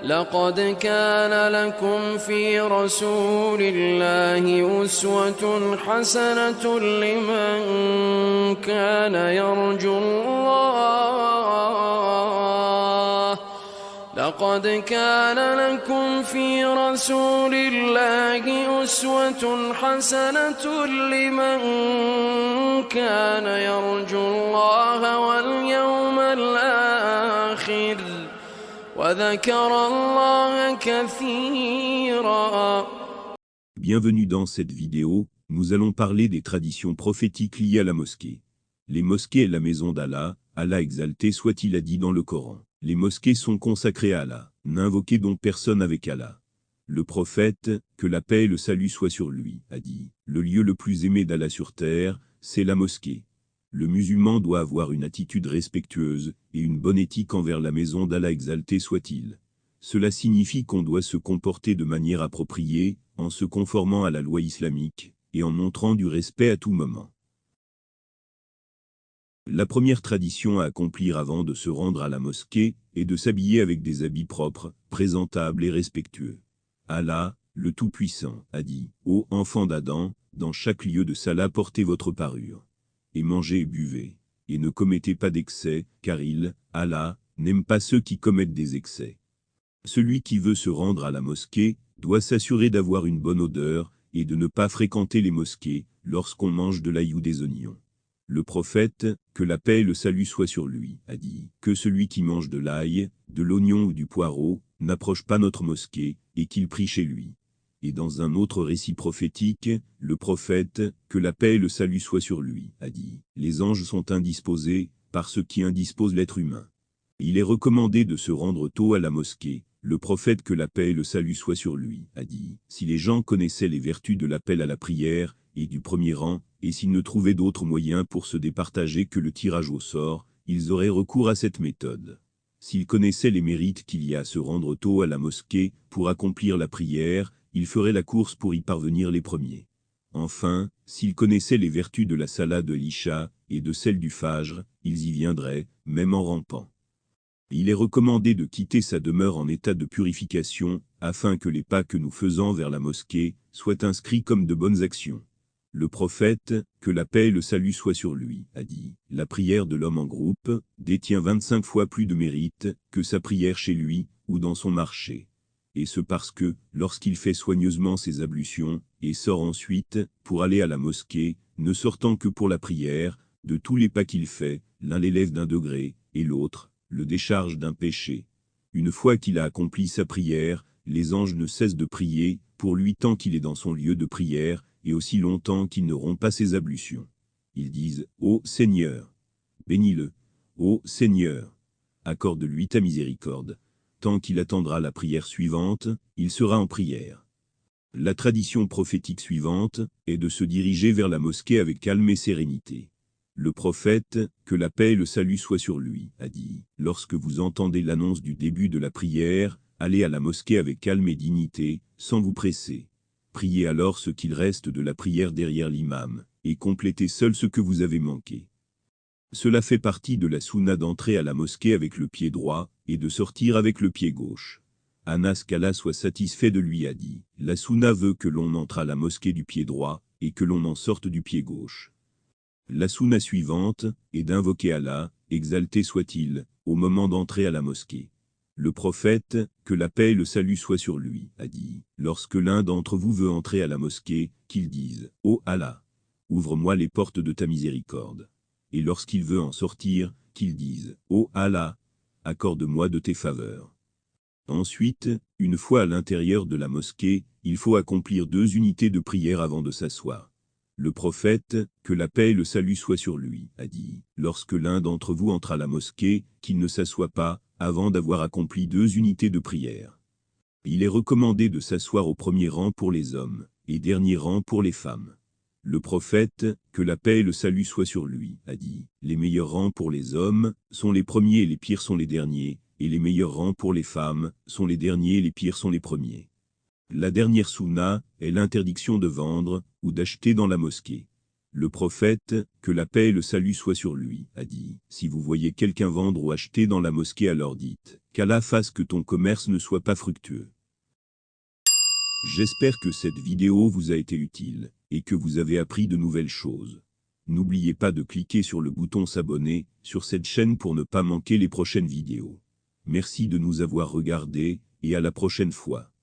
لقد كان لكم في رسول الله أسوة حسنة لمن كان يرجو الله لقد كان لكم في رسول الله أسوة حسنة لمن كان يرجو الله واليوم الآخر وذكر الله كثيرا. Bienvenue dans cette vidéo, nous allons parler des traditions prophétiques liées à la mosquée. Les mosquées est la maison d'Allah, Allah exalté soit-il a dit dans le Coran. Les mosquées sont consacrées à Allah, n'invoquez donc personne avec Allah. Le prophète, que la paix et le salut soient sur lui, a dit, le lieu le plus aimé d'Allah sur terre, c'est la mosquée. Le musulman doit avoir une attitude respectueuse et une bonne éthique envers la maison d'Allah exalté soit-il. Cela signifie qu'on doit se comporter de manière appropriée, en se conformant à la loi islamique, et en montrant du respect à tout moment. La première tradition à accomplir avant de se rendre à la mosquée est de s'habiller avec des habits propres, présentables et respectueux. Allah, le Tout-Puissant, a dit, « Ô enfants d'Adam, dans chaque lieu de salat portez votre parure, et mangez et buvez, et ne commettez pas d'excès, car il, Allah, n'aime pas ceux qui commettent des excès. » Celui qui veut se rendre à la mosquée doit s'assurer d'avoir une bonne odeur et de ne pas fréquenter les mosquées lorsqu'on mange de l'ail ou des oignons. Le prophète, que la paix et le salut soient sur lui, a dit que celui qui mange de l'ail, de l'oignon ou du poireau, n'approche pas notre mosquée, et qu'il prie chez lui. Et dans un autre récit prophétique, le prophète, que la paix et le salut soient sur lui, a dit « Les anges sont indisposés, par ce qui indispose l'être humain. » Il est recommandé de se rendre tôt à la mosquée. Le prophète, que la paix et le salut soient sur lui, a dit « Si les gens connaissaient les vertus de l'appel à la prière, et du premier rang, et s'ils ne trouvaient d'autre moyen pour se départager que le tirage au sort, ils auraient recours à cette méthode. S'ils connaissaient les mérites qu'il y a à se rendre tôt à la mosquée, pour accomplir la prière, ils feraient la course pour y parvenir les premiers. Enfin, s'ils connaissaient les vertus de la salat de l'Isha, et de celle du Fajr, ils y viendraient, même en rampant. Il est recommandé de quitter sa demeure en état de purification, afin que les pas que nous faisons vers la mosquée soient inscrits comme de bonnes actions. Le prophète, que la paix et le salut soient sur lui, a dit « La prière de l'homme en groupe détient 25 fois plus de mérite que sa prière chez lui ou dans son marché. Et ce parce que, lorsqu'il fait soigneusement ses ablutions, et sort ensuite, pour aller à la mosquée, ne sortant que pour la prière, de tous les pas qu'il fait, l'un l'élève d'un degré, et l'autre, le décharge d'un péché. Une fois qu'il a accompli sa prière, les anges ne cessent de prier, pour lui tant qu'il est dans son lieu de prière, et aussi longtemps qu'ils n'auront pas ses ablutions. Ils disent « Ô Seigneur, bénis-le, ô Seigneur, accorde-lui ta miséricorde. » Tant qu'il attendra la prière suivante, il sera en prière. La tradition prophétique suivante est de se diriger vers la mosquée avec calme et sérénité. Le prophète, que la paix et le salut soient sur lui, a dit « Lorsque vous entendez l'annonce du début de la prière, allez à la mosquée avec calme et dignité, sans vous presser. Priez alors ce qu'il reste de la prière derrière l'imam, et complétez seul ce que vous avez manqué. » Cela fait partie de la sunna d'entrer à la mosquée avec le pied droit, et de sortir avec le pied gauche. Anas, qu'Allah soit satisfait de lui, a dit « La sunna veut que l'on entre à la mosquée du pied droit, et que l'on en sorte du pied gauche. » La sunna suivante est d'invoquer Allah, exalté soit-il, au moment d'entrer à la mosquée. Le prophète, que la paix et le salut soient sur lui, a dit « Lorsque l'un d'entre vous veut entrer à la mosquée, qu'il dise « Ô Allah, ouvre-moi les portes de ta miséricorde. » Et lorsqu'il veut en sortir, qu'il dise « Ô Allah, accorde-moi de tes faveurs. » Ensuite, une fois à l'intérieur de la mosquée, il faut accomplir 2 unités de prière avant de s'asseoir. Le prophète, que la paix et le salut soient sur lui, a dit « Lorsque l'un d'entre vous entre à la mosquée, qu'il ne s'assoie pas, avant d'avoir accompli 2 unités de prière. » Il est recommandé de s'asseoir au premier rang pour les hommes, et dernier rang pour les femmes. Le prophète, que la paix et le salut soient sur lui, a dit « Les meilleurs rangs pour les hommes sont les premiers et les pires sont les derniers, et les meilleurs rangs pour les femmes sont les derniers et les pires sont les premiers. » La dernière sunna est l'interdiction de vendre ou d'acheter dans la mosquée. Le prophète, Que la paix et le salut soient sur lui, a dit. Si vous voyez quelqu'un vendre ou acheter dans la mosquée, alors dites qu'Allah fasse que ton commerce ne soit pas fructueux. J'espère que cette vidéo vous a été utile, et que vous avez appris de nouvelles choses. N'oubliez pas de cliquer sur le bouton s'abonner sur cette chaîne pour ne pas manquer les prochaines vidéos. Merci de nous avoir regardés, et à la prochaine fois.